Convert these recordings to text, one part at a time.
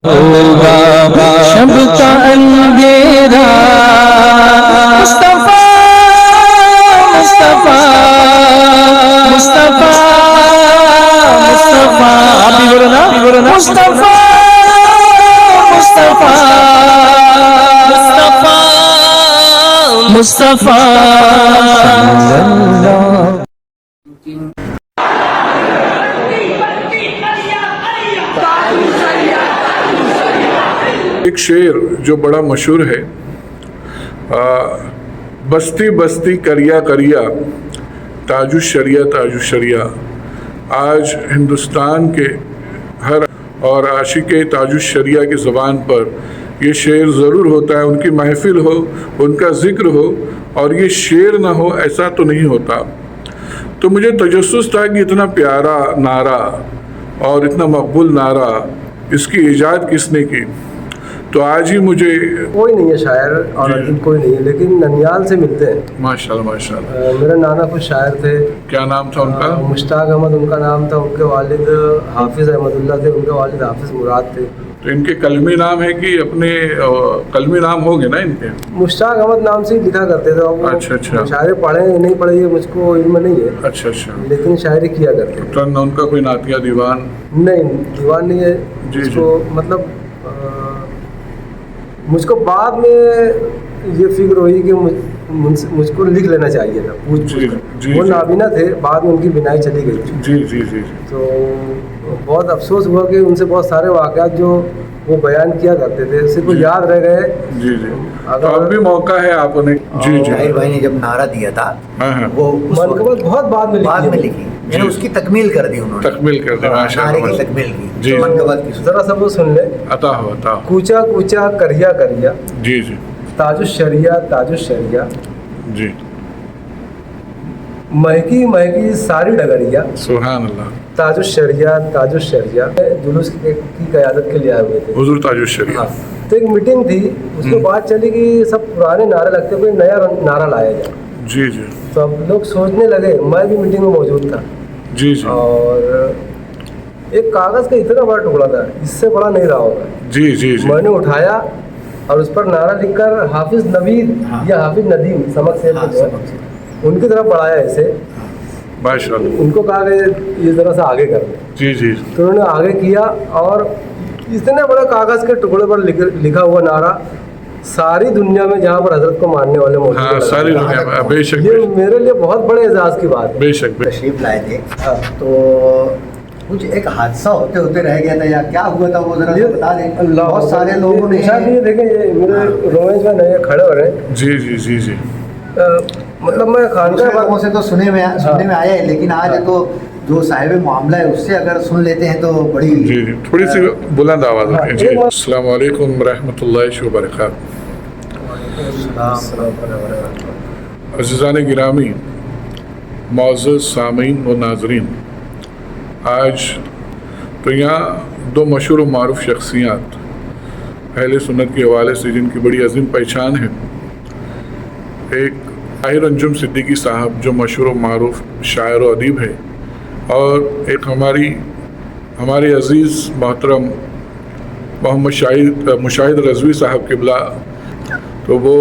ہوگا شب کا اندھیرا مصطفیٰ مصطفیٰ مصطفیٰ مصطفیٰ آپ بھی بولو نا مصطفیٰ مصطفیٰ مصطفیٰ مصطفیٰ ایک شعر جو بڑا مشہور ہے، بستی بستی کریا کریا تاج الشریعہ تاج الشریعہ. آج ہندوستان کے ہر اور عاشق تاج الشریعہ کی زبان پر یہ شعر ضرور ہوتا ہے. ان کی محفل ہو، ان کا ذکر ہو اور یہ شعر نہ ہو ایسا تو نہیں ہوتا. تو مجھے تجسس تھا کہ اتنا پیارا نعرہ اور اتنا مقبول نعرہ اس کی ایجاد کس نے کی. تو آج ہی مجھے کوئی نہیں ہے شاعر اور ادیب کوئی نہیں ہے، لیکن ننیال سے ملتے ہیں. ماشاءاللہ ماشاءاللہ. میرے نانا کچھ شاعر تھے. کیا نام تھا ان کا؟ مشتاق احمد ان کا نام تھا. ان کے والد حافظ احمد اللہ تھے، ان کے والد حافظ مراد تھے. تو ان کے قلمی نام ہے کہ اپنے قلمی نام ہو گے نا ان کے؟ مشتاق احمد نام سے ہی لکھا کرتے تھے. اور اچھا شاعری پڑھے نہیں پڑھے یہ مجھ کو علم نہیں ہے. اچھا اچھا. لیکن شاعری کیا کرتے تھے. تو ان کا کوئی نعتیہ دیوان؟ نہیں دیوان نہیں ہے. جی کو مطلب مجھ کو بعد میں یہ فکر ہوئی کہ مجھ کو لکھ لینا چاہیے تھا. وہ نابینا تھے، بعد میں ان کی بینائی چلی گئی. جی جی جی. تو بہت افسوس ہوا کہ ان سے بہت سارے واقعات جو وہ بیان کیا کرتے تھے صرف یاد رہ گئے. جی جی. تو اب بھی موقع ہے آپ نے. جی جی. طاہر بھائی نے جب نعرہ دیا تھا وہ منقبت بہت بعد میں لکھی. میں نے اس کی تکمیل کر دی. انہوں نے تکمیل کر دی. نعرے کی تکمیل کی. منقبت کی ذرا سا وہ سن لے. عطا ہو عطا. کوچا کوچا کریا کریا. جی جی. تاج الشریعہ تاج الشریعہ. جی. مہکی مہکی ساری ڈگریا. سبحان اللہ. تاج الشریعہ تاج الشریعہ. جلوس کی قیادت کے لیے آئے ہوئے تھے حضور تاج الشریعہ. تو ایک میٹنگ تھی، اس میں بات چلی کہ سب پرانے نعرے لگتے، کوئی نیا نعرہ لایا جائے. جی جی. تو اب لوگ سوچنے لگے، میں بھی میٹنگ میں موجود تھا. جی جی. اور ایک کاغذ کا اتنا بڑا ٹکڑا تھا، اس سے بڑا نہیں رہا ہوگا. جی جی جی. میں نے اٹھایا اور اس پر نعرہ لکھ کر حافظ نوید یا حافظ ندیم سمجھ سے ان کی طرف بڑھایا اسے. ماشاءاللہ. ان کو کہا کہ یہ ذرا سا آگے کر دیں. جی جی. تو انہوں نے آگے کیا اور اتنے بڑے کاغذ کے ٹکڑے پر لکھا ہوا نعرہ ساری دنیا میں جہاں پر حضرت کو ماننے والے موجود ہیں. ساری دنیا میں. بے شک. یہ میرے لیے بہت بڑے اعزاز کی بات ہے. بے شک. تشریف لائے تھے تو کچھ ایک حادثہ ہوتے ہوتے رہ گیا تھا یا کیا ہوا تھا وہ ذرا بتا دیں. بہت سارے لوگوں نے دیکھیں یہ میرے رومنس میں نئے کھڑے ہو رہے ہیں. جی جی جی جی. مطلب میں لوگوں سے تو سننے میں آیا ہے، لیکن آج تو جو صاحب معاملہ ہے اس سے اگر سن لیتے ہیں تو بڑی. جی جی. تھوڑی سی بلند آواز رکھیں. جی. السلام علیکم ورحمۃ اللہ وبرکاتہ. عزیزان گرامی، معزز سامعین و ناظرین، آج تو یہاں دو مشہور و معروف شخصیات اہل سنت کے حوالے سے جن کی بڑی عظیم پہچان ہے. ایک طاہر انجم صدیقی صاحب جو مشہور و معروف شاعر و ادیب ہے، اور ایک ہمارے عزیز محترم محمد مشاہد رضوی صاحب قبلہ. تو وہ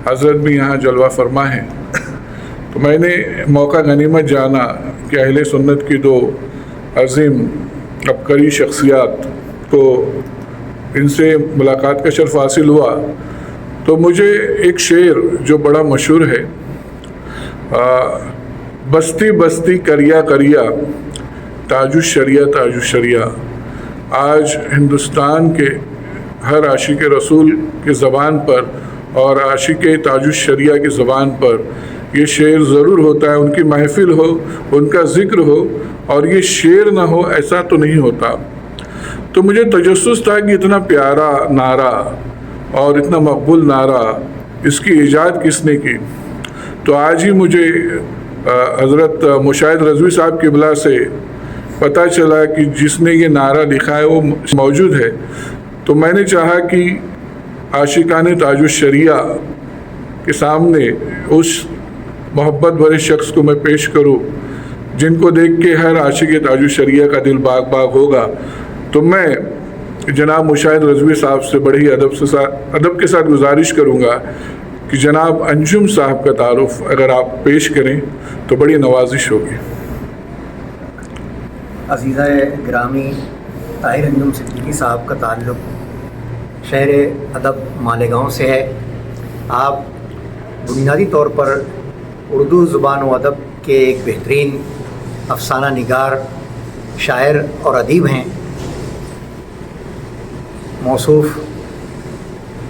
حضرت بھی یہاں جلوہ فرما ہیں. تو میں نے موقع غنیمت جانا کہ اہل سنت کی دو عظیم عبقری شخصیات کو ان سے ملاقات کا شرف حاصل ہوا. تو مجھے ایک شعر جو بڑا مشہور ہے، بستی بستی کریا کریا تاج الشریعہ تاج الشریعہ. آج ہندوستان کے ہر عاشق رسول کی زبان پر اور عاشق تاج الشریعہ کی زبان پر یہ شعر ضرور ہوتا ہے. ان کی محفل ہو، ان کا ذکر ہو اور یہ شعر نہ ہو ایسا تو نہیں ہوتا. تو مجھے تجسس تھا کہ اتنا پیارا نعرہ اور اتنا مقبول نعرہ اس کی ایجاد کس نے کی. تو آج ہی مجھے حضرت مشاہد رضوی صاحب قبلہ سے پتہ چلا کہ جس نے یہ نعرہ لکھا ہے وہ موجود ہے. تو میں نے چاہا کہ عاشقان تاج الشریعہ کے سامنے اس محبت بھرے شخص کو میں پیش کروں جن کو دیکھ کے ہر عاشق تاج الشریعہ کا دل باغ باغ ہوگا. تو میں जनाब मुशाहिद रज़वी साहब से बड़ी अदब के साथ गुजारिश करूँगा कि जनाब अंजुम साहब का तारुफ अगर आप पेश करें तो बड़ी नवाजिश होगी। अज़ीज़ा गिरामी, ताहिर अंजुम सिद्दीकी साहब का ताल्लुक़ शहर अदब मालेगांव से है। आप बुनियादी तौर पर उर्दू ज़ुबान व अदब के एक बेहतरीन अफसाना निगार, शायर और अदीब हैं। मौसूफ़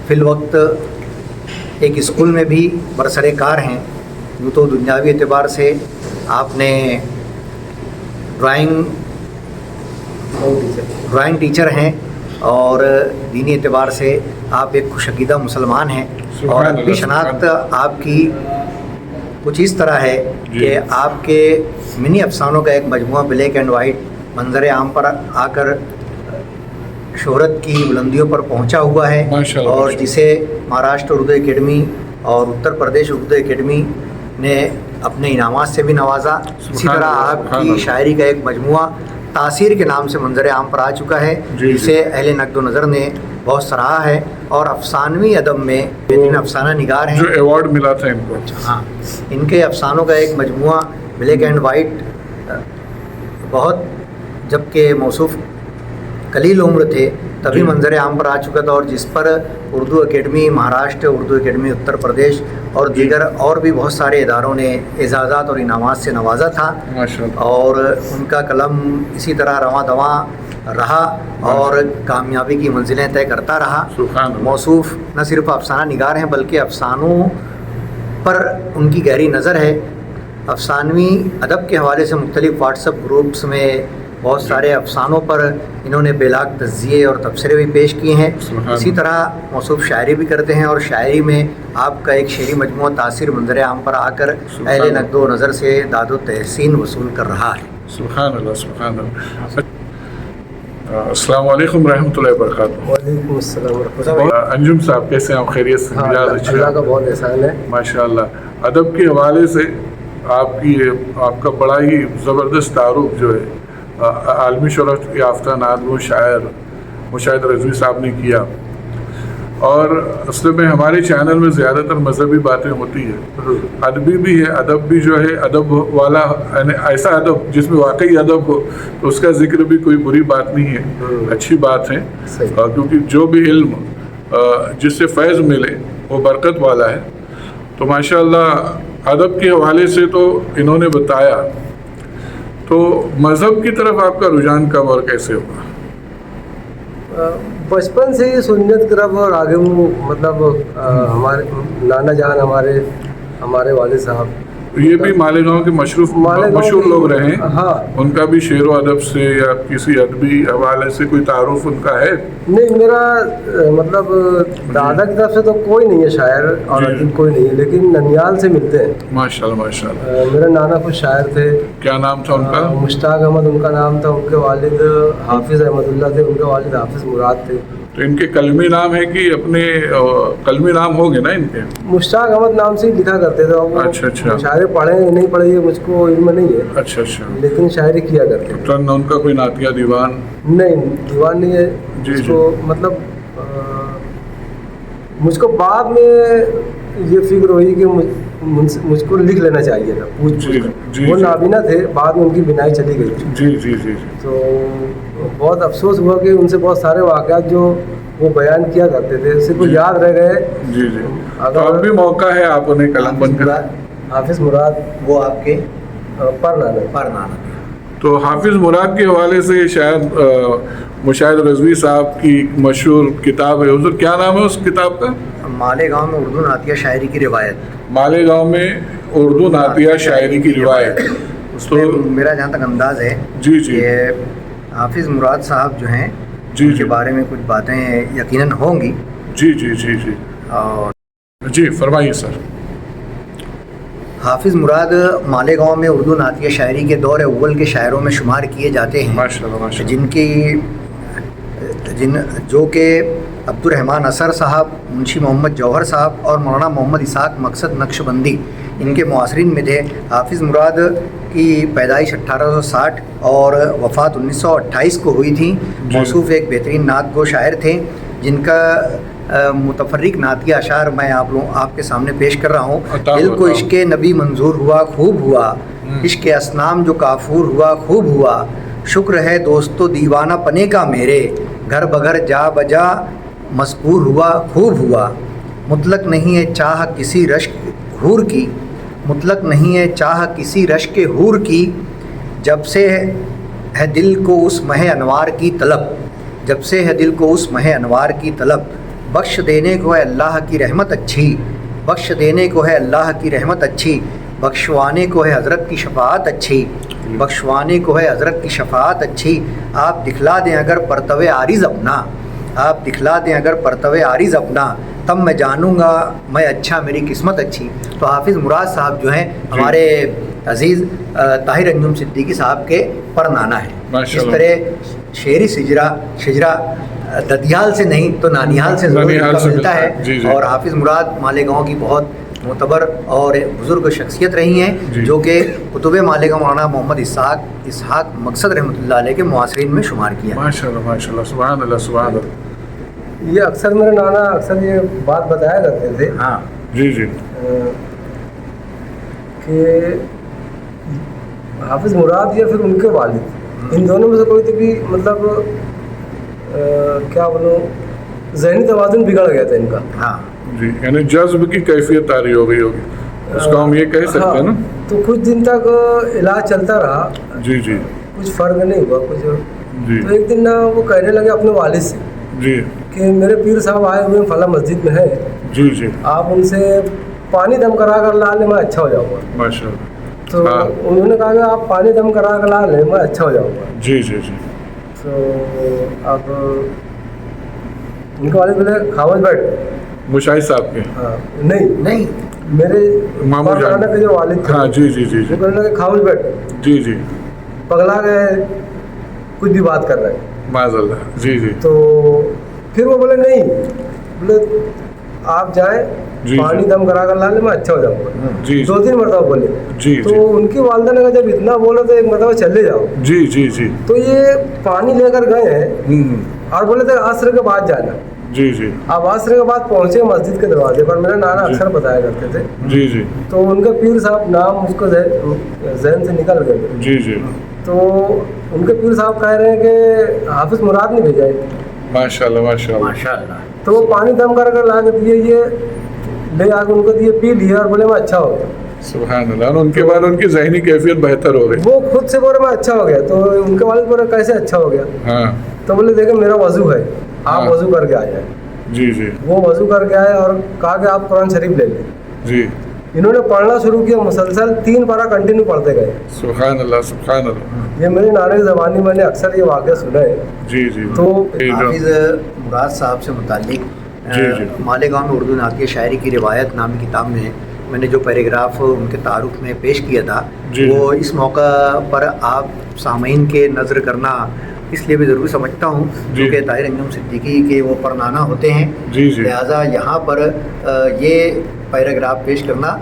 फ़िलवक्त एक स्कूल में भी बरसरे कार हैं। यूँ तो दुनियावी एतबार से आपने ड्राइंग टीचर हैं और दीनी एतबार से आप एक खुशअक़ीदा मुसलमान हैं, और अदबी शनाख्त आपकी कुछ इस तरह है कि आपके मिनी अफसानों का एक मजमुआ ब्लैक एंड वाइट मंजर आम पर आकर शोहरत की बुलंदियों पर पहुंचा हुआ है, और जिसे महाराष्ट्र उर्दू एकेडमी और उत्तर प्रदेश उर्दू एकेडमी ने अपने इनामात से भी नवाजा। इसी तरह आपकी शायरी का एक मजमुआ तासीर के नाम से मंजर आम पर आ चुका है, जिसे अहले नक़्द नज़र ने बहुत सराहा है, और अफसानवी अदब में बेहतरीन अफसाना निगार हैं, जो अवार्ड मिला था इनको। हाँ, इनके अफसानों का एक मजमुआ ब्लैक एंड वाइट बहुत जबकि मौसूफ़ कलील उम्र थे तभी मंजर आम पर आ चुका था, और जिस पर उर्दू एकेडमी महाराष्ट्र, उर्दू एकेडमी उत्तर प्रदेश और दीगर और भी बहुत सारे इदारों ने एजाज़ात और इनामात से नवाजा था, और उनका कलम इसी तरह रवां दवां रहा और कामयाबी की मंजिलें तय करता रहा। मौसूफ़ न सिर्फ अफसाना निगार हैं बल्कि अफसानों पर उनकी गहरी नज़र है। अफसानवी अदब के हवाले से मुख्तलिफ़ व्हाट्सएप ग्रुप्स में बहुत सारे अफसानों पर इन्होंने बेलाग तज़्ज़िये और तबसरे भी पेश किए हैं। इसी तरह मौसूफ़ शायरी भी करते हैं, और शायरी में आपका एक शेरी मजमुआ तासीर मंजर आम पर आकर अहले नक़्द व नज़र से दादो तहसीन वसूल कर रहा है। सुभान अल्लाह, सुभान अल्लाह। अस्सलाम वालेकुम रहमतुल्लाहि व बरकातहू। वालेकुम अस्सलाम व रहमतुल्लाह। अंजुम साहब कैसे हैं आप? खैरियत से? अल्लाह का बहुत एहसान है माशाअल्लाह। अदब के हवाले से आपका बड़ा ही ज़बरदस्त तारुफ जो है आलमी शोहरत याफ्ता नादम शायर मुशाहिद रज़वी साहब ने किया, और असल में हमारे चैनल में ज़्यादातर मजहबी बातें होती है, अदबी भी है। अदब भी जो है अदब वाला, यानी ऐसा अदब जिसमें वाकई अदब हो, तो उसका जिक्र भी कोई बुरी बात नहीं है, अच्छी बात है, क्योंकि जो भी इल्म जिससे फैज़ मिले वो बरकत वाला है। तो माशाअल्लाह अदब के हवाले से तो इन्होंने बताया, तो मज़हब की तरफ आपका रुझान कब और कैसे हुआ? बचपन से ही सुन्नत की तरफ, और आगे वो मतलब हमारे नाना जान हमारे वाले साहब ये भी मालेगांव के मशहूर लोग रहे हैं। हाँ, उनका भी शेर व अदब से या किसी अदबी हवाले से कोई तारुफ उनका है? नहीं, मेरा मतलब दादा की तरफ से तो कोई नहीं है शायर और अदीब कोई नहीं है, लेकिन ननियाल से मिलते हैं। माशाल्लाह माशाल्लाह। मेरे नाना कुछ शायर थे। क्या नाम था उनका? मुश्ताक अहमद उनका नाम था। उनके वालिद हाफिज़ अहमदुल्लाह थे, उनके वालिद हाफिज़ मुराद थे। तो इनके कलमी नाम है कि अपने कलमी नाम होंगे ना इनके? मुश्ताक अहमद नाम से ही लिखा करते थे। अच्छा। शायरी पढ़े नहीं पढ़े ये मुझको इल्म नहीं है। अच्छा, लेकिन शायरी किया करते थे। तो उनका कोई नातिया दीवान? नहीं, दीवान नहीं है जिसको मतलब मुझको बाद में ये फिक्र हुई कि मुझको लिख लेना चाहिए था पूछ वो नाबीना थे, बाद में उनकी बिनाई चली गई। जी। तो बहुत अफसोस हुआ कि उनसे बहुत सारे वाक़यात जो वो बयान किया करते थे सिर्फ याद रह गए। जी। तो अब भी मौका है आप उन्हें कलम बनकर। हाफिज़ मुराद वो आपके परनाना। तो हाफिज़ मुराद के हवाले से शायद मुशाहिद रज़वी साहब की एक मशहूर किताब है, हुज़ूर क्या नाम है उस किताब का? मालेगांव में उर्दू नातिया शायरी की रिवायत। मालेगांव में उर्दू नातिया शायरी की रिवायत। तो मेरा जहाँ तक अंदाज़ है जी ये हाफिज़ मुराद साहब जो हैं उनके बारे में कुछ बातें यकीनन होंगी। जी। और जी फरमाइए सर। हाफिज़ मुराद मालेगांव में उर्दू नातिया शायरी के दौर अव्वल के शायरों में शुमार किए जाते हैं। माशाल्लाह। जो कि अब्दुर्रहमान असर साहब, मुंशी मोहम्मद जौहर साहब और मौलाना मोहम्मद इसाक मकसद नक्शबंदी इनके मुआसरीन में थे। हाफिज़ मुराद की पैदाइश 1860 और वफ़ात 1928 को हुई थी। मौसूफ़ एक बेहतरीन नात गो शायर थे जिनका मुतफर्रिक नातिया अशार मैं आपके सामने पेश कर रहा हूँ। दिल को इश्क़ नबी मंजूर हुआ खूब हुआ, इश्क़ असनाम जो काफूर हुआ खूब हुआ, शुक्र है दोस्तों दीवाना पने का मेरे, घर बघर जा बजा मजबूर हुआ खूब हुआ, मुतलक नहीं है चाह किसी रश्क हूर की, मुतलक नहीं है चाह किसी रश्क हूर की, जब से है दिल को उस मह अनवार की तलब, जब से है दिल को उस मह अनवार की तलब, बख्श देने को है अल्लाह की रहमत अच्छी, बख्श देने को है अल्लाह की रहमत अच्छी, बख्शवाने को है हज़रत की शफ़ाअत अच्छी, बख्शवाने को है हज़रत की शफ़ाअत अच्छी, आप दिखला दें अगर परतवे आरिज़ अपना, आप दिखला दें अगर परतवे आरिज़ अपना, तब मैं जानूँगा मैं अच्छा मेरी किस्मत अच्छी। तो हाफिज़ मुराद साहब जो हैं हमारे अज़ीज़ ताहिर अंजुम सिद्दीकी साहब के परनाना है। इस तरह शेरी शिजरा ददियाल से नहीं तो नानिहाल से ज़रूर मिलता है। और हाफिज़ मुराद मालेगांव की बहुत मोतबर और बुज़ुर्ग शख्सियत रही हैं जो कि कुतुब मालेगांव मौलाना मोहम्मद इसहाक मकसद रहमतुल्लाह अलैह के मुआसरीन में शुमार किया। माशाल्लाह माशाल्लाह, सुभान अल्लाह सुभान अल्लाह। ये अक्सर मेरे नाना अक्सर ये बात बताया करते थे। हाँ जी जी। कि हाफिज़ मुराद या फिर उनके वालिद, इन दोनों में से कोई तो भी मतलब क्या बोलूँ ज़हनी तवाज़ुन बिगड़ गया था इनका। हाँ जी, यानी जज्ब की कैफियत तारी हो गई होगी, उसको हम ये कह सकते हैं ना। तो कुछ दिन तक इलाज चलता रहा। जी जी कुछ फ़र्क नहीं हुआ कुछ। जी तो एक दिन ना वो कहने लगे अपने वालिद से जी कि मेरे पीर साहब आए हुए फला मस्जिद में है, जी जी, आप उनसे पानी दम करा कर ला लें मैं अच्छा हो जाऊँगा। माशाल्लाह। तो हाँ। उन्होंने कहा कि आप पानी दम करा कर ला लें मैं अच्छा हो जाऊँगा। जी जी जी। तो अब उनके वालिद बोले खामोश बैठ। मुशाहिद साहब के। हाँ नहीं नहीं मेरे मामू जान। नाना के जो वालिद थे हाँ जी जी जी वो जी कहने लगे खामोश बैठ, जी जी, पगला गए कुछ भी बात कर रहे हैं। माज़अल्लाह। जी जी तो फिर वो बोले नहीं, बोले आप जाएं जी, पानी जी। दम करा कर ला लें मैं अच्छा हो जाऊँगा। जी 2-3 मरतबा बोले। जी तो जी उनकी वालदा ने कहा जब इतना बोला तो एक मरतबा चले जाओ। जी जी जी। तो ये पानी लेकर गए हैं और बोले थे असर के बाद जाना। जी जी अब असर के बाद पहुंचे मस्जिद के दरवाजे पर, मेरा नाना अक्सर बताया करते थे। जी जी तो उनके पीर साहब नाम उसको जहन से निकल गए। जी जी, तो उनके पीर साहब कह रहे हैं कि हाफिज़ मुराद ने भेजा है। माशाल्लाह माशाल्लाह। माशाल्लाह। तो वो पानी दम कर ला के दिए, ये ले आके उनको दिए, पी लिया और बोले मैं अच्छा हो गया। सुभान अल्लाह। और उनके बाद उनकी ज़हनी कैफियत बेहतर हो गई। वो खुद से बोले मैं अच्छा हो गया। तो उनके वालिद बोले कैसे अच्छा हो गया? हाँ तो बोले देखे मेरा वजू है, आप हाँ। वजू करके आ जाए। जी जी वो वजू करके आए और कहा कि आप कुरान शरीफ ले लें। जी, इन्होंने पढ़ना शुरू किया, मुसलसल 3 पारा कंटिन्यू पढ़ते गए। सुभान अल्लाह सुभान अल्लाह। ये मेरे नाने की ज़बानी मैंने अक्सर ये वाक़या सुना है। जी जी। तो ये जो- हाफिज़ मुराद साहब से मुतालिक जी, जी। मालेगांव में उर्दू नातिया शायरी की रिवायत नामी किताब में मैंने जो पैराग्राफ उनके तारुफ में पेश किया था जी, वो इस मौका पर आप सामीन के नज़र करना इसलिए भी ज़रूरी समझता हूँ जी। क्योंकि ताहिर अंजुम सिद्दीकी के वो परनाना होते हैं। जी जी लिहाजा यहाँ पर ये पैराग्राफ पेश करना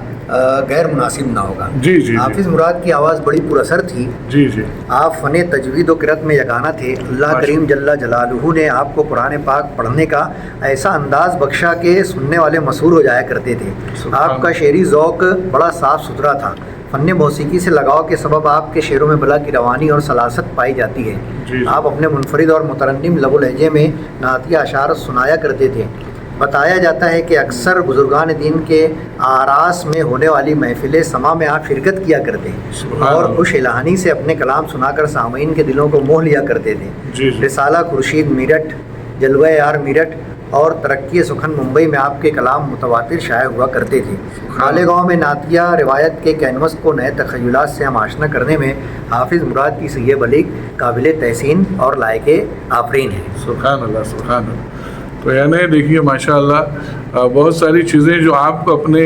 गैर मुनासिब ना होगा। जी, जी, जी। हाफिज़ मुराद की आवाज़ बड़ी पुरअसर थी। जी जी आप फ़न तजवीद व किरत में यगाना थे। अल्लाह करीम जल्ला जलालुहू ने आपको कुरान पाक पढ़ने का ऐसा अंदाज़ बख्शा के सुनने वाले मशहूर हो जाया करते थे। आपका शेरी ज़ौक़ बड़ा साफ़ सुथरा था। फ़न मौसीकी से लगाव के सबब आपके शेरों में बला की रवानी और सलासत पाई जाती है। जी। आप अपने मुनफरिद और मुतरन्निम लबो लहजे में नातिया अशार सुनाया करते थे। बताया जाता है कि अक्सर बुजुर्गान दीन के आरास में होने वाली महफिल समा में आप शिरकत किया करते सुभान और अल्लाह। खुश इलाहानी से अपने कलाम सुनाकर सामीन के दिलों को मोह लिया करते थे। जी, जी। रिसाला खुर्शीद मीरठ, जलवा यार मीरठ और तरक्की सुखन मुंबई में आपके कलाम मुतवातिर शाया हुआ करते थे। मालेगांव में नातिया रिवायत के कैनवस को नए तखय्युलात से हम आशना करने में हाफिज़ मुराद की सही बलीग काबिल तहसीन और लायके आफरीन है। सुभान अल्लाह सुभान अल्लाह। तो यानी देखिए माशाल्लाह बहुत सारी चीज़ें जो आपको अपने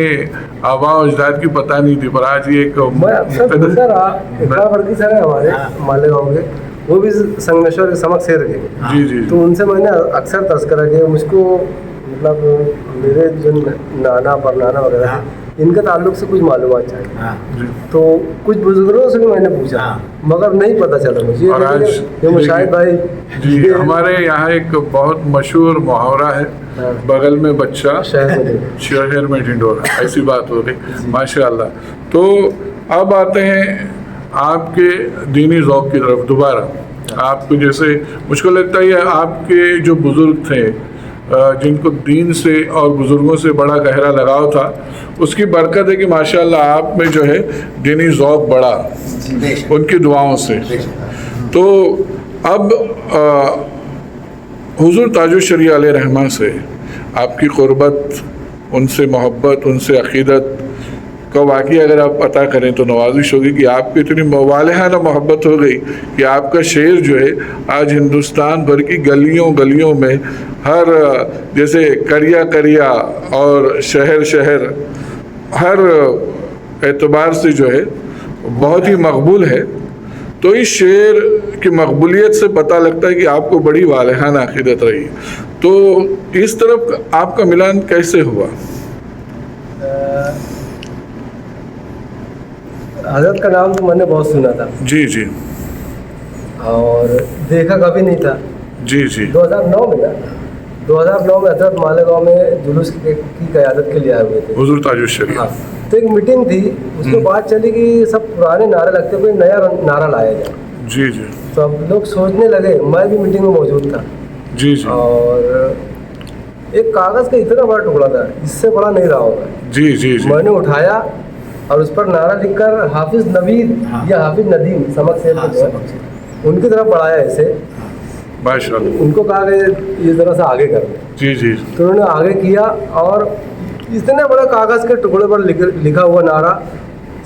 आबा और अजदाद की पता नहीं थी, पर आज ये एक मैं अक्सर पूछता रहा, इकबाल वर्दी सर है हमारे मालेगांव के, वो भी संगमेश्वर के समक शेर के। जी जी तो उनसे मैंने अक्सर तस्करा किया। मुझको मतलब मेरे जो नाना परनाना वगैरह थे, इनके ताल्लुक से कुछ मालूमात चाहिए। हाँ तो कुछ बुजुर्गों से भी मैंने पूछा हाँ। मगर नहीं पता चला मुझे। और आज ये मुशाहिद भाई जी, हमारे यहाँ एक बहुत मशहूर मुहावरा है, हाँ। बगल में बच्चा शहर में शहर में ढिंढोरा, ऐसी बात हो रही माशाअल्लाह। तो अब आते हैं आपके दीनी ज़ौक़ की तरफ दोबारा। आपको जैसे मुझको लगता है आपके जो बुज़ुर्ग थे जिनको दीन से और बुज़ुर्गों से बड़ा गहरा लगाव था, उसकी बरकत है कि माशाअल्लाह आप में जो है दीनी ज़ौक़ बढ़ा बेशक उनकी दुआओं से। बेशक। तो अब हुज़ूर ताजुश्शरिया अलैहिर्रहमा से आपकी क़ुर्बत, उनसे मोहब्बत, उनसे अक़ीदत का वाक़ई अगर आप पता करें तो नवाजिश होगी कि आपकी इतनी मवालिहाना मोहब्बत हो गई कि आपका शेर जो है आज हिंदुस्तान भर की गलियों गलियों में हर जैसे करिया करिया और शहर शहर हर एतबार से जो है बहुत ही मकबूल है। तो इस शेर की मकबूलियत से पता लगता है कि आपको बड़ी वालिहाना अक़ीदत रही। तो इस तरफ आपका मिलान कैसे हुआ? हज़रत का नाम तो मैंने बहुत सुना था जी जी और देखा कभी नहीं था। जी जी 2009 में ना 2009 में हज़रत मालेगांव में जुलूस की क़यादत के लिए आए हुए थे। हुज़ूर ताजुश्शरिया। हाँ, तो एक मीटिंग थी, उसमें बात चली कि सब पुराने नारे लगते कोई नया नारा लाया जाए। जी जी तो अब लोग सोचने लगे, मैं भी मीटिंग में मौजूद था जी जी और एक कागज़ का इतना बड़ा टुकड़ा था, इससे बड़ा नहीं रहा होगा। जी जी जी मैंने उठाया और उस पर नारा लिखकर हाफिज नवीद हाँ। या हाफिज नदीम समझ से हाँ, उनकी तरफ बढ़ाया ऐसे। माशाअल्लाह। उनको कहा कि ये ज़रा सा आगे कर दे। जी जी तो उन्होंने आगे किया और इतने बड़े कागज़ के टुकड़े पर लिखा हुआ नारा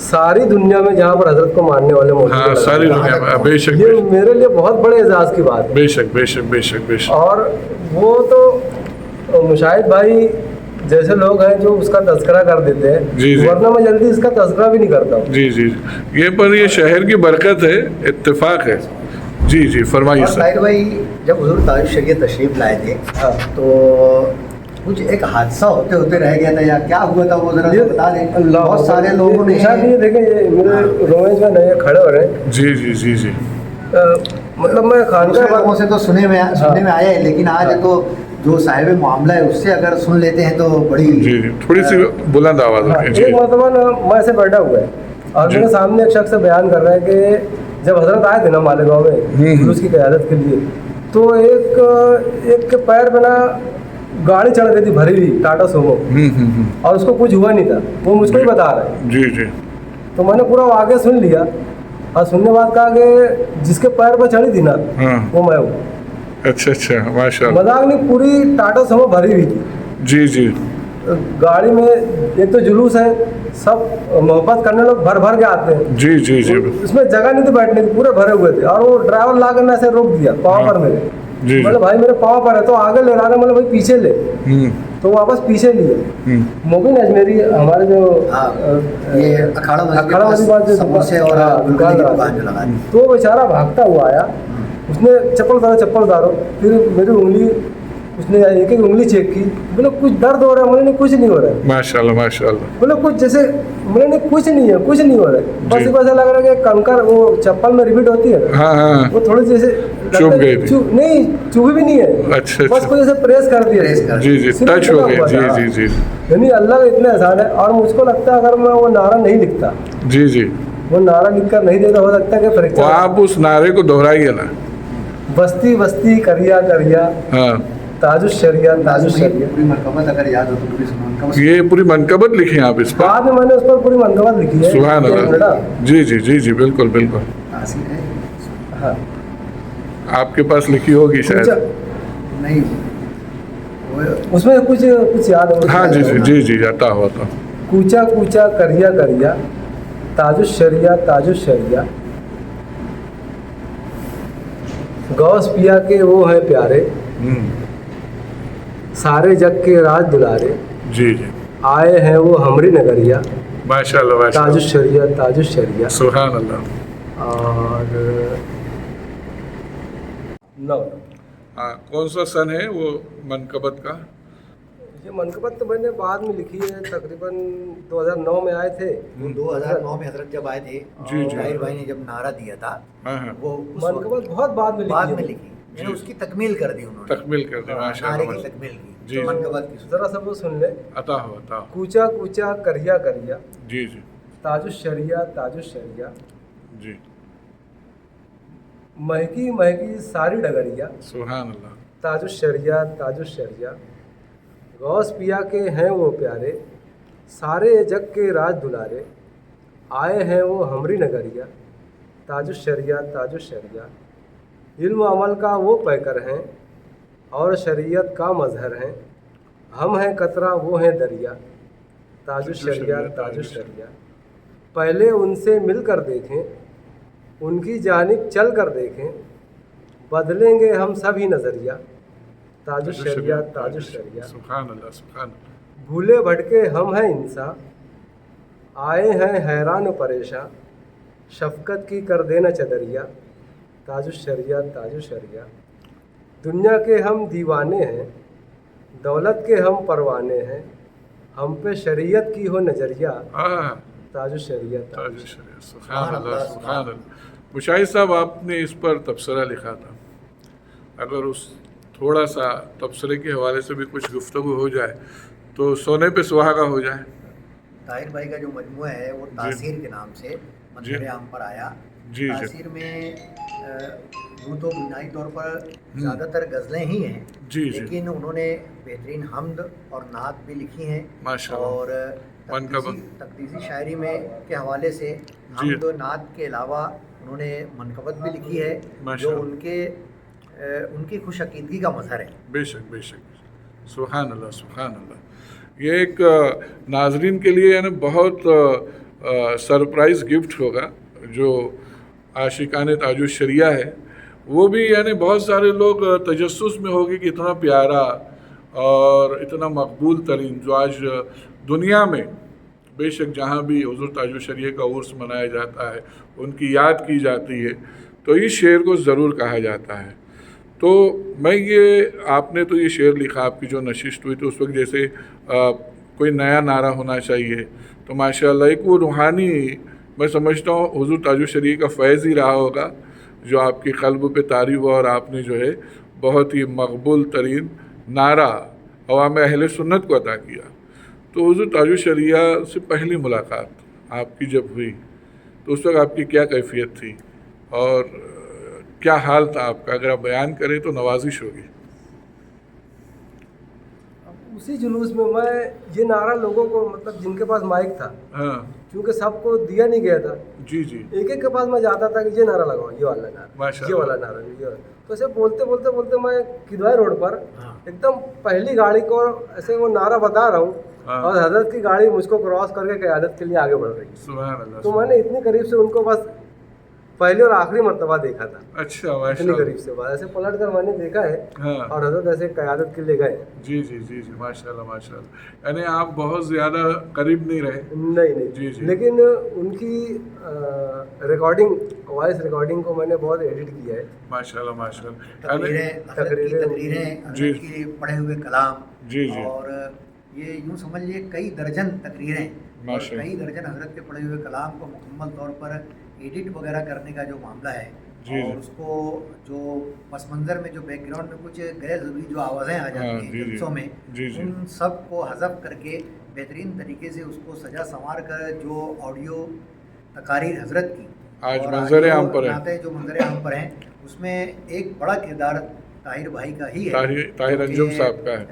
सारी दुनिया में जहाँ पर हजरत को मानने वाले मौजूद हाँ, हैं, सारी दुनिया में बेशक ये बेशक मेरे लिए बहुत बड़े एजाज़ की बात है। बेशक बेशक बेशक बेशक। और वो तो मुशाहिद भाई जैसे लोग हैं जो उसका तज़किरा कर देते जी, जी। हैं, वरना मैं जल्दी इसका तज़किरा भी नहीं करता हूँ। जी जी ये पर ये शहर की बरकत है, इत्तेफाक है। जी जी फरमाइए और सर। ताहिर भाई जब हुज़ूर ताजुश्शरिया तशरीफ़ लाए थे हाँ। तो कुछ एक हादसा होते होते रह गया था या क्या हुआ था वो जरा ये बता दें। अल्लाह बहुत सारे लोगों ने निशान ये देखें, ये मेरे रोएं जो है ना ये खड़े हो रहे हैं। जी जी जी जी मतलब मैं दूसरे लोगों खानका से तो सुनने में आया है, लेकिन आज हाँ। तो जो साहिब मामला है उससे अगर सुन लेते हैं तो बड़ी जी जी थोड़ी सी बुलंद आवाज़ हाँ, रखें। जी एक मरतबा ना मैं ऐसे बैठा हुआ है और जी। मेरे सामने एक शख्स बयान कर रहा है कि जब हजरत आए थे ना मालेगांव में जुलूस की क़यादत के लिए, तो एक के पैर पे ना गाड़ी चढ़ गई थी भरी हुई टाटा सोमो, और उसको कुछ हुआ नहीं था, वो मुझको ही बता रहा है। जी जी तो मैंने पूरा आगे सुन लिया और सुनने बाद कहा कि जिसके पैर पर चढ़ी थी ना हाँ वो मैं हूँ। अच्छा अच्छा माशाअल्लाह। मजाक नहीं, पूरी टाटा सोमो भरी हुई थी जी जी गाड़ी में। एक तो जुलूस है, सब मोहब्बत करने लोग भर भर के आते हैं, जी जी जी उसमें जगह नहीं थी बैठने की, पूरे भरे हुए थे। और वो ड्राइवर ला कर ऐसे रोक दिया पाँव पर मेरे। जी जी मतलब भाई मेरे पाँव पर है तो आगे ले रहा था, मतलब भाई पीछे ले, तो वापस पीछे लिए। मोबिन अजमेरी हमारे जो हाँ, ये अखाड़ा अखाड़ा मस्जिद के पास जो समोसे और हाँ, गुलगुले की दुकान दुकान जो लगा दी। तो वो बेचारा भागता हुआ आया, उसने चप्पल उतारो, फिर मेरी उंगली उसने एक एक उंगली चेक की, बोले कुछ दर्द हो रहा है? मैंने कुछ नहीं हो रहा है। माशाअल्लाह माशाअल्लाह। बोले कुछ जैसे, मैंने कुछ नहीं है, कुछ नहीं हो रहा है, बस जी। एक ऐसा लग रहा है कि कंकर वो चप्पल में रिपीट होती है ना, हाँ हाँ वो थोड़ी सी जैसे लगता चुभ है, गई थी। नहीं चुभी भी नहीं है, अच्छा बस अच्छा कोई ऐसे प्रेस कर दिया, प्रेस कर जी जी सिर्फ टच हो इतना गई। हुआ जी था। जी जी यानी अल्लाह का इतना एहसान है। और मुझको लगता है अगर मैं वो नारा नहीं लिखता, जी जी वो नारा लिख कर नहीं देता, हो सकता है कि वो फ्रैक्चर आप उस नारे को दोहराइए ना। बस्ती बस्ती करिया करिया हाँ ताजुश्शरिया ताजुश्शरिया। पूरी मरकबत अगर याद हो तो पूरी मनकबत ये पूरी मनकबत लिखी हैं आप इस पर। बाद में मैंने उस पर पूरी मनकबत लिखी है। सुभान एक अल्लाह। मिनट, जी जी जी जी बिल्कुल बिल्कुल हासिल है। हाँ, आपके पास लिखी होगी शायद। कुछ नहीं वो उसमें कुछ याद है। हाँ जी जी जी जी जाता हुआ तो। कूचा कूचा करिया करिया ताजुश्शरिया ताजुश्शरिया, गौस पिया के वो है प्यारे, सारे जग के राज दुलारे, जी जी आए हैं वो हमरी नगरिया माशाअल्लाह माशाअल्लाह। ताजुश्शरिया ताजुश्शरिया। सुभान अल्लाह। और नौ हाँ कौन सा सन है वो मनकबत का? ये मनकबत तो मैंने बाद में लिखी है, तकरीबन 2009 में आए थे। 2009 में हजरत जब आए थे, जी, जी। ताहिर भाई ने जब नारा दिया था, हाँ हाँ, वो उस वक्त मनकबत बहुत बाद में बाद लिखी में है। लिखी, मैंने उसकी तकमील कर दी उन्होंने, तकमील कर दे नारे माशाल्लाह। की तकमील की, जी, तो जी। मनकबत की जरा सब वो सुन ले। अता हो। कूचा कूचा करिया करिया, जी जी ताजुश शरिया, जी, महकी महकी सारी डगरिया, सुभान अल्लाह। ताजुश शरिया, गौस पिया के हैं वो प्यारे, सारे जग के राज दुलारे, आए हैं वो हमरी नगरिया, ताजुश शरिया, इल्म अमल का वो पैकर हैं और शरीयत का मजहर हैं, हम हैं कतरा वो हैं दरिया, ताजुश शरिया, पहले उनसे मिल कर देखें, उनकी जानिब चल कर देखें, बदलेंगे हम सभी नज़रिया, ताजुश शरिया, सुभान अल्लाह, सुभान अल्लाह। भूले भटके हम हैं इंसान, आए हैं हैरान परेशान, शफकत की कर देना चदरिया, ताजुश शरिया, दुनिया के हम दीवाने हैं, दौलत के हम परवाने हैं, हम पे शरीयत की हो नजरिया, हाँ, ताजुश शरिया। सुभान अल्लाह, सुभान अल्लाह। मुशाहिद साहब, आपने इस पर तबसरा लिखा था, अगर उस थोड़ा सा तबसरे के हवाले से भी कुछ गुफ्तगू हो जाए तो सोने पे सुहागा हो जाए। ताहिर भाई का जो मजमुआ है वो तासीर के नाम से मंजर आम पर आया। जी, जी। तासीर में यूँ तो बुनियादी तौर पर ज़्यादातर गज़लें ही हैं, जी, जी। लेकिन उन्होंने बेहतरीन हम्द और नात भी लिखी हैं, माशाअल्लाह। और तकदीसी शायरी में के हवाले से हम्द और नात के अलावा उन्होंने मनकबत भी लिखी है, जो माशाअल्लाह। उनकी खुश अकीदगी का मजहर है। बेशक, सुभान अल्लाह, सुभान अल्लाह। ये एक नाजरीन के लिए यानी बहुत सरप्राइज़ गिफ्ट होगा जो आशिकान ताजुश शरिया है, वो भी यानी बहुत सारे लोग तजस्सुस में होगी कि इतना प्यारा और इतना मकबूल तरीन जो आज दुनिया में बेशक जहाँ भी हुज़ूर ताजुश शरिया का उर्स मनाया जाता है, उनकी याद की जाती है, तो इस शेर को ज़रूर कहा जाता है। तो मैं ये आपने तो ये शेर लिखा, आपकी जो नशिस्त हुई तो उस वक्त जैसे कोई नया नारा होना चाहिए, तो माशाअल्लाह एक वो रूहानी, मैं समझता हूँ हुज़ूर ताजुश शरिया का फैज़ ही रहा होगा जो आपकी क़ल्ब पे तारी हुआ और आपने जो है बहुत ही मकबूल तरीन नारा अवाम अहले सुन्नत को अता किया। तो हुज़ूर ताजुश शरिया से पहली मुलाकात आपकी जब हुई तो उस वक्त आपकी क्या कैफियत थी और क्या हाल था आपका, अगर आप बयान करें तो नवाजिश होगी। उसी जुलूस में मैं ये नारा लोगों को, मतलब जिनके पास माइक था, हाँ क्योंकि सबको दिया नहीं गया था, जी, एक के पास मैं जाता था कि ये नारा लगाओ, ये वाला नारा, माशाअल्लाह। ये वाला नारा, ये वाला। तो ऐसे बोलते मैं किदवाई रोड पर एकदम पहली गाड़ी को ऐसे वो नारा बता रहा हूँ, और हजरत की गाड़ी मुझको क्रॉस करके क़यादत के लिए आगे बढ़ रही है। सुभान अल्लाह। तो मैंने इतनी करीब से उनको बस पहली और आखिरी मर्तबा देखा था, अच्छा, इतनी माशाअल्लाह। करीब से बात ऐसे पलट कर मैंने देखा है, हाँ। और हजरत ऐसे क़यादत के लिए गए। जी, माशाअल्लाह। यानी आप बहुत ज़्यादा करीब नहीं रहे। नहीं, जी। लेकिन उनकी रिकॉर्डिंग, वॉइस रिकॉर्डिंग को मैंने बहुत एडिट किया है। माशाअल्लाह। तकरीरें जी। की पढ़े हुए कलाम, जी। और ये यूँ समझिए कई दर्जन तकरीरें और माशाअल्लाह। कई दर्जन हजरत के पढ़े हुए कलाम को मुकम्मल तौर पर एडिट वगैरह करने का जो मामला है, जी। और उसको जो पस मंज़र में जो बैकग्राउंड में कुछ गैर ज़रूरी जो आवाज़ें आ जाती हैं जी। जलसों में, जी। उन सब को हज़फ करके बेहतरीन तरीके से उसको सजा संवार कर जो ऑडियो तकारीर हजरत की आज और मंजर आम पर है, नाते जो मंजर आम पर हैं, उसमें एक बड़ा किरदार ताहिर भाई का ही है। ताहिर अंजुम साहब का है।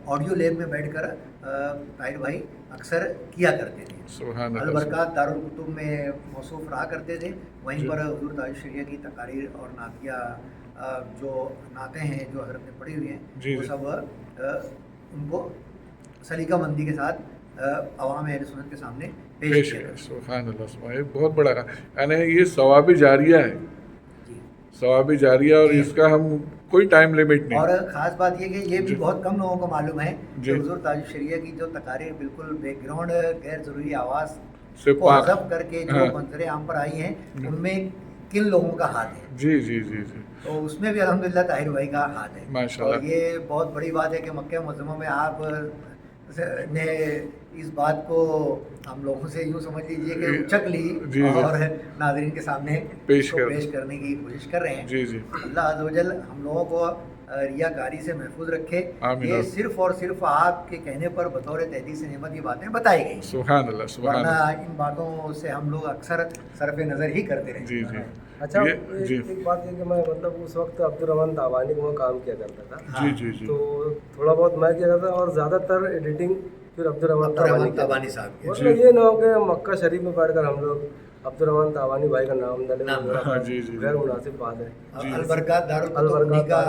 ऑडियो लैब में बैठकर ताहिर भाई अक्सर किया करते थे। सुभान अल्लाह। अलबरकत दारुल कुतुब में मौसूफ रहा करते थे। वहीं पर हुज़ूर ताजुश शरिया की तकारीर और नातिया जो नाते हैं जो हज़रत ने पढ़ी हुई हैं, जी, वो जी। सब उनको सलीकामंदी के साथ अवाम अहले सुन्नत के सामने पेश पेश किया है। करते सुभान अल्लाह। ये बहुत बड़ा यानी ये सवाबी जारिया है, जी। सवाबी जारिया, और इसका हम कोई टाइम लिमिट नहीं। और ख़ास बात ये कि ये भी जी। बहुत कम लोगों को मालूम है कि जी। हुज़ूर ताजुश शरिया की जो तकारीर बिल्कुल बैकग्राउंड गैर ज़रूरी आवाज़ से को पाक। हज़फ करके जो हाँ। मंजर आम पर आई हैं, उनमें किन लोगों का हाथ है, जी। तो उसमें भी अल्हम्दुलिल्लाह ताहिर भाई का हाथ है। माशाअल्लाह। और ये बहुत बड़ी बात है कि मक्का मुअज़्ज़मा में आप نے اس بات کو ہم لوگوں سے یوں سمجھ لیجیے کہ اچک لی جی اور ناظرین کے سامنے پیش کرنے کی کوشش کر رہے ہیں. جی جی اللہ عز و جل ہم لوگوں کو ریاکاری سے محفوظ رکھے. آمین. یہ صرف اور صرف آپ کے کہنے پر بطور تحدیث نعمت یہ باتیں بتائی گئی. سبحان اللہ سبحان ورنہ اللہ. ان باتوں سے ہم لوگ اکثر صرف نظر ہی کرتے رہے. جی جی اچھا جی ایک بات یہ کہ میں مطلب اس وقت عبدالرحمن تابانی کو میں کام کیا کرتا تھا. جی جی جی تو تھوڑا بہت میں کیا کرتا اور زیادہ تر ایڈیٹنگ پھر عبدالرحمن تابانی صاحب کی. مطلب یہ نہ ہو کہ مکہ شریف میں بیٹھ کر ہم لوگ عبدالرحمن تابانی بھائی کا نام ڈالے. جی جی غیر مناسب بات ہے. البرکات دارالقرآن کا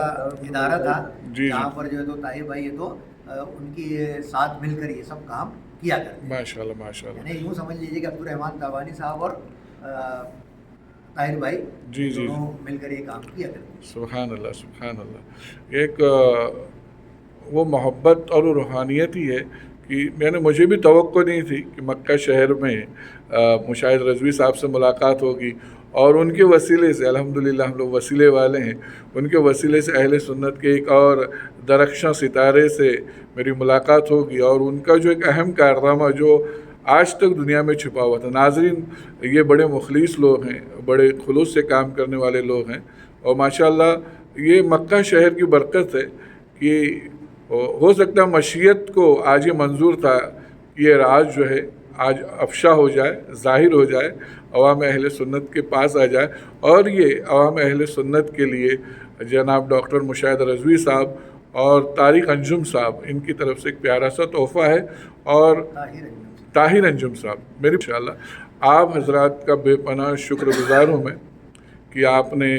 ادارہ تھا جی جہاں پر جو ہے تو طاہر بھائی ہے تو ان کی ساتھ مل کر یہ سب کام کیا کرتے. ماشاء اللہ ماشاء اللہ. یعنی یوں سمجھ لیجیے کہ عبدالرحمن تابانی صاحب اور طاہر بھائی جی جی دونوں مل کر یہ کام کیا کرتے. سبحان اللہ سبحان اللہ. ایک وہ محبت اور وہ روحانیت ہی ہے کہ مجھے بھی توقع نہیں تھی کہ مکہ شہر میں مشاہد رضوی صاحب سے ملاقات ہوگی اور ان کے وسیلے سے الحمدللہ ہم لوگ وسیلے والے ہیں. ان کے وسیلے سے اہل سنت کے ایک اور درخشاں ستارے سے میری ملاقات ہوگی اور ان کا جو ایک اہم کارنامہ جو آج تک دنیا میں چھپا ہوا تھا. ناظرین یہ بڑے مخلص لوگ ہیں, بڑے خلوص سے کام کرنے والے لوگ ہیں اور ماشاءاللہ یہ مکہ شہر کی برکت ہے کہ ہو سکتا ہے مشیت کو آج یہ منظور تھا کہ یہ راز جو ہے آج افشا ہو جائے, ظاہر ہو جائے, عوام اہل سنت کے پاس آ جائے اور یہ عوام اہل سنت کے لیے جناب ڈاکٹر مشاہد رضوی صاحب اور طارق انجم صاحب ان کی طرف سے ایک پیارا سا تحفہ ہے. اور طاہر انجم صاحب میری انشاءاللہ آپ حضرات کا بے پناہ شکر گزار ہوں میں کہ آپ نے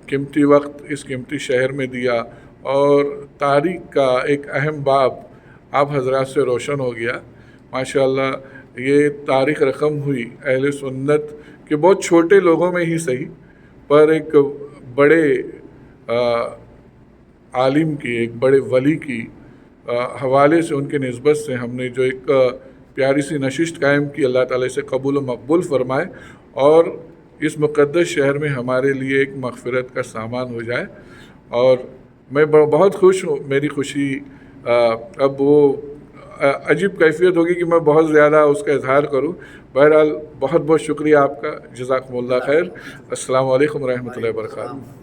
قیمتی وقت اس قیمتی شہر میں دیا اور تاریخ کا ایک اہم باب آپ حضرات سے روشن ہو گیا. ماشاءاللہ یہ تاریخ رقم ہوئی اہل سنت کے بہت چھوٹے لوگوں میں ہی صحیح پر ایک بڑے عالم کی, ایک بڑے ولی کی حوالے سے, ان کے نسبت سے ہم نے جو ایک پیاری سی نشست قائم کی. اللہ تعالیٰ سے قبول و مقبول فرمائے اور اس مقدس شہر میں ہمارے لیے ایک مغفرت کا سامان ہو جائے. اور میں بہت خوش ہوں. میری خوشی اب وہ عجیب کیفیت ہوگی کہ میں بہت زیادہ اس کا اظہار کروں. بہرحال بہت بہت شکریہ آپ کا. جزاکم اللہ خیر. السلام علیکم ورحمۃ اللہ وبرکاتہ.